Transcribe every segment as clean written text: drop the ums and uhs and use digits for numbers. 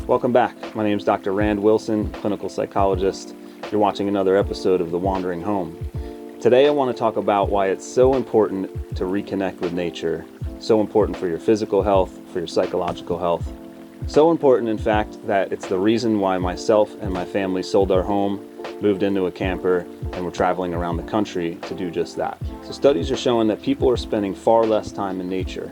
Welcome back. My name is Dr. Rand Wilson, clinical psychologist. You're watching another episode of The Wandering Home. Today I want to talk about why it's so important to reconnect with nature, so important for your physical health, for your psychological health. So important, in fact, that it's the reason why myself and my family sold our home, moved into a camper, and we're traveling around the country to do just that. So studies are showing that people are spending far less time in nature.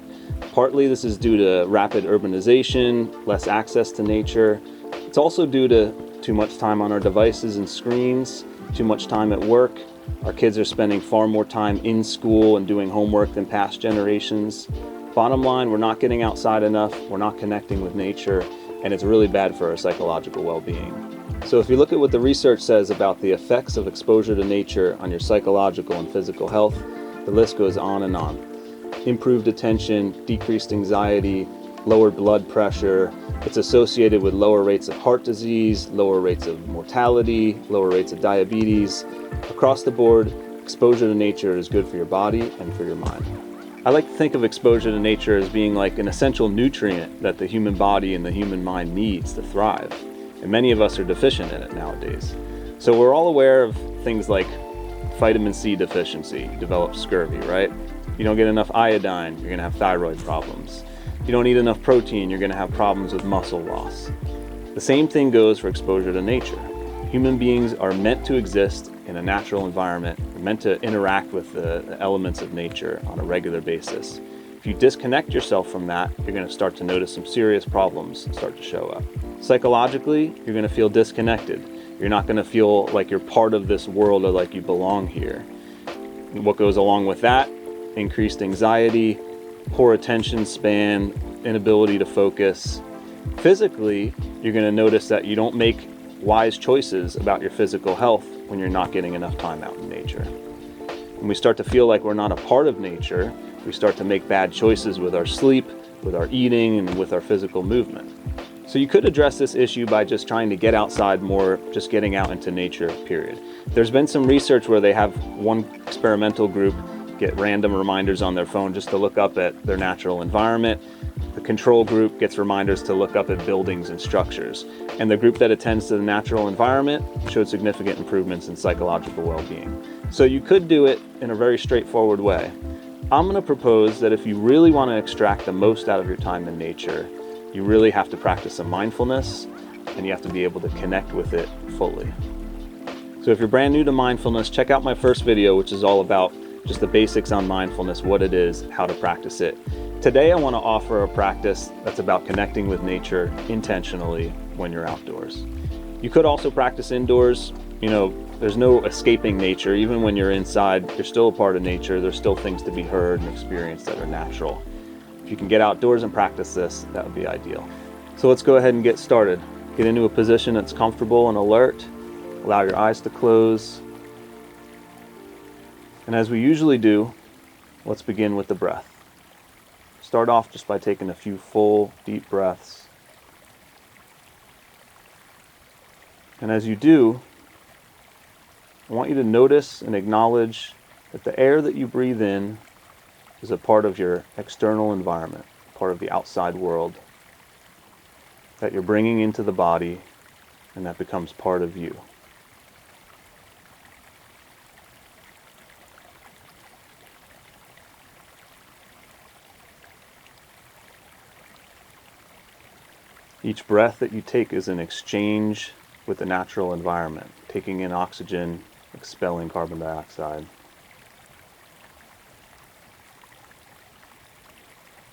Partly this is due to rapid urbanization, less access to nature. It's also due to too much time on our devices and screens, too much time at work. Our kids are spending far more time in school and doing homework than past generations. Bottom line, we're not getting outside enough, we're not connecting with nature, and it's really bad for our psychological well-being. So if you look at what the research says about the effects of exposure to nature on your psychological and physical health, the list goes on and on. Improved attention, decreased anxiety, lowered blood pressure. It's associated with lower rates of heart disease, lower rates of mortality, lower rates of diabetes. Across the board, exposure to nature is good for your body and for your mind. I like to think of exposure to nature as being like an essential nutrient that the human body and the human mind needs to thrive. And many of us are deficient in it nowadays. So we're all aware of things like vitamin C deficiency, you develop scurvy, right? You don't get enough iodine, you're going to have thyroid problems. You don't eat enough protein, you're going to have problems with muscle loss. The same thing goes for exposure to nature. Human beings are meant to exist in a natural environment. We're meant to interact with the elements of nature on a regular basis. If you disconnect yourself from that, you're going to start to notice some serious problems start to show up. Psychologically, you're going to feel disconnected. You're not going to feel like you're part of this world or like you belong here. What goes along with that? Increased anxiety, poor attention span, inability to focus. Physically, you're going to notice that you don't make wise choices about your physical health when you're not getting enough time out in nature. When we start to feel like we're not a part of nature, we start to make bad choices with our sleep, with our eating, and with our physical movement. So you could address this issue by just trying to get outside more, just getting out into nature, period. There's been some research where they have one experimental group get random reminders on their phone just to look up at their natural environment. The control group gets reminders to look up at buildings and structures. And the group that attends to the natural environment showed significant improvements in psychological well-being. So you could do it in a very straightforward way. I'm going to propose that if you really want to extract the most out of your time in nature, you really have to practice some mindfulness and you have to be able to connect with it fully. So if you're brand new to mindfulness, check out my first video, which is all about just the basics on mindfulness, what it is, how to practice it. Today I want to offer a practice that's about connecting with nature intentionally when you're outdoors. You could also practice indoors. You know, there's no escaping nature. Even when you're inside, you're still a part of nature. There's still things to be heard and experienced that are natural. If you can get outdoors and practice this, that would be ideal. So let's go ahead and get started. Get into a position that's comfortable and alert. Allow your eyes to close. And as we usually do, let's begin with the breath. Start off just by taking a few full, deep breaths. And as you do, I want you to notice and acknowledge that the air that you breathe in is a part of your external environment, part of the outside world that you're bringing into the body, and that becomes part of you. Each breath that you take is an exchange with the natural environment, taking in oxygen, expelling carbon dioxide.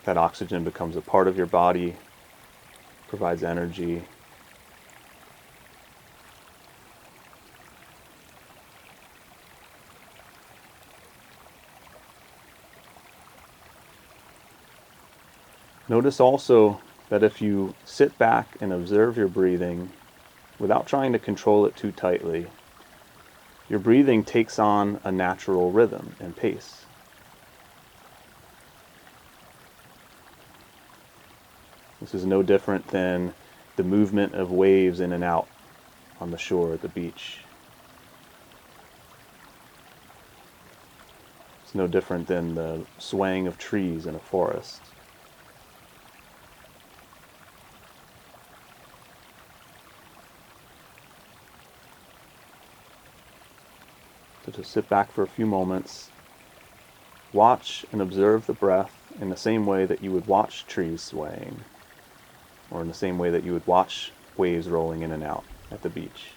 That oxygen becomes a part of your body, provides energy. Notice also that if you sit back and observe your breathing without trying to control it too tightly, your breathing takes on a natural rhythm and pace. This is no different than the movement of waves in and out on the shore at the beach. It's no different than the swaying of trees in a forest. So just sit back for a few moments, watch and observe the breath in the same way that you would watch trees swaying, or in the same way that you would watch waves rolling in and out at the beach.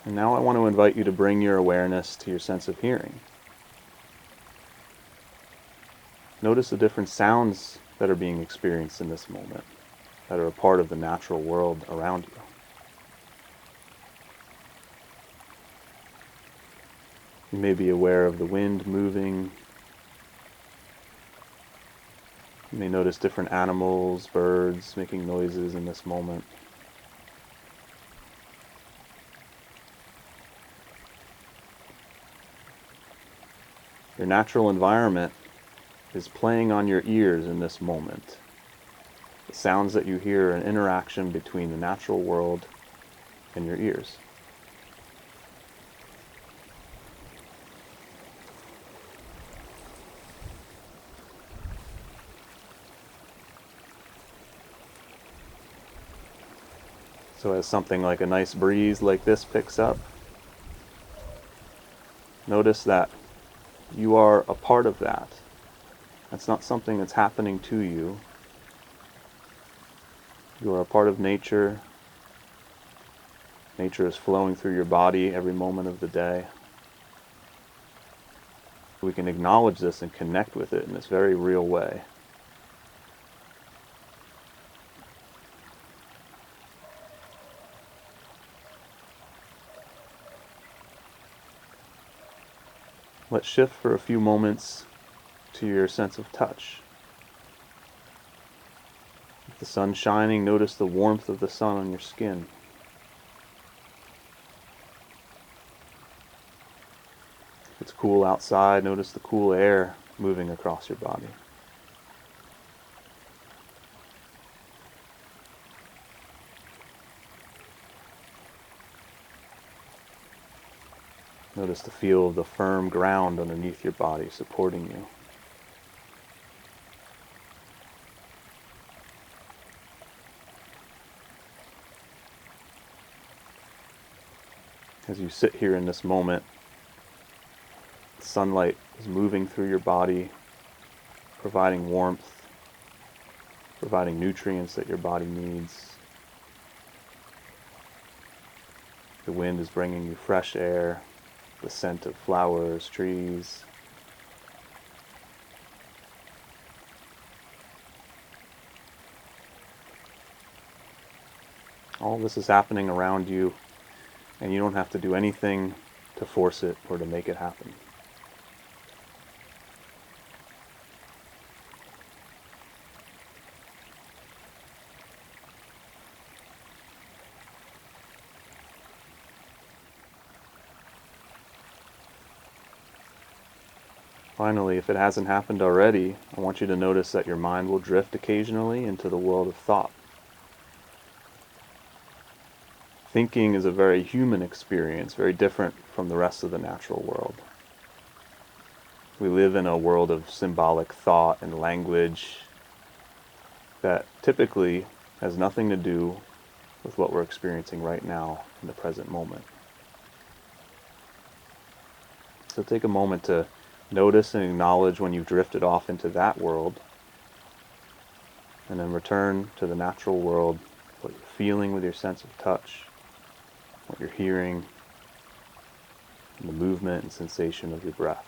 And now I want to invite you to bring your awareness to your sense of hearing. Notice the different sounds that are being experienced in this moment, that are a part of the natural world around you. You may be aware of the wind moving. You may notice different animals, birds making noises in this moment. Your natural environment is playing on your ears in this moment. The sounds that you hear are an interaction between the natural world and your ears. So as something like a nice breeze like this picks up, notice that you are a part of that. That's not something that's happening to you. You are a part of nature. Nature is flowing through your body every moment of the day. We can acknowledge this and connect with it in this very real way. Let's shift for a few moments to your sense of touch. If the sun's shining, notice the warmth of the sun on your skin. If it's cool outside, notice the cool air moving across your body. Notice the feel of the firm ground underneath your body supporting you. As you sit here in this moment, sunlight is moving through your body, providing warmth, providing nutrients that your body needs. The wind is bringing you fresh air, the scent of flowers, trees. All this is happening around you, and you don't have to do anything to force it or to make it happen. Finally, if it hasn't happened already, I want you to notice that your mind will drift occasionally into the world of thought. Thinking is a very human experience, very different from the rest of the natural world. We live in a world of symbolic thought and language that typically has nothing to do with what we're experiencing right now in the present moment. So take a moment to notice and acknowledge when you've drifted off into that world, and then return to the natural world, what you're feeling with your sense of touch, what you're hearing, and the movement and sensation of your breath.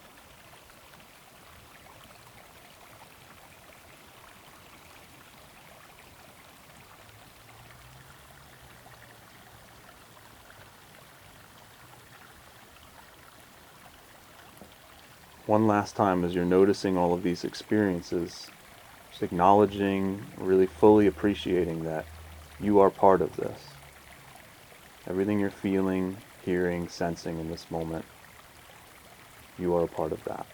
One last time, as you're noticing all of these experiences, just acknowledging, really fully appreciating that you are part of this. Everything you're feeling, hearing, sensing in this moment, you are a part of that.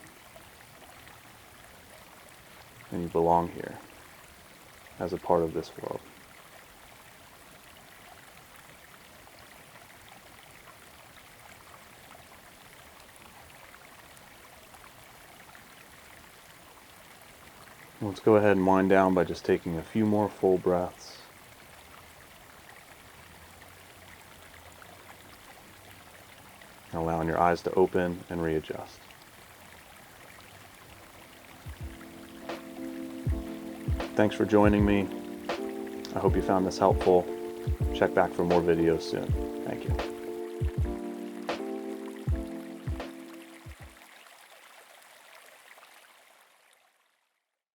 And you belong here as a part of this world. Let's go ahead and wind down by just taking a few more full breaths. Allowing your eyes to open and readjust. Thanks for joining me. I hope you found this helpful. Check back for more videos soon. Thank you.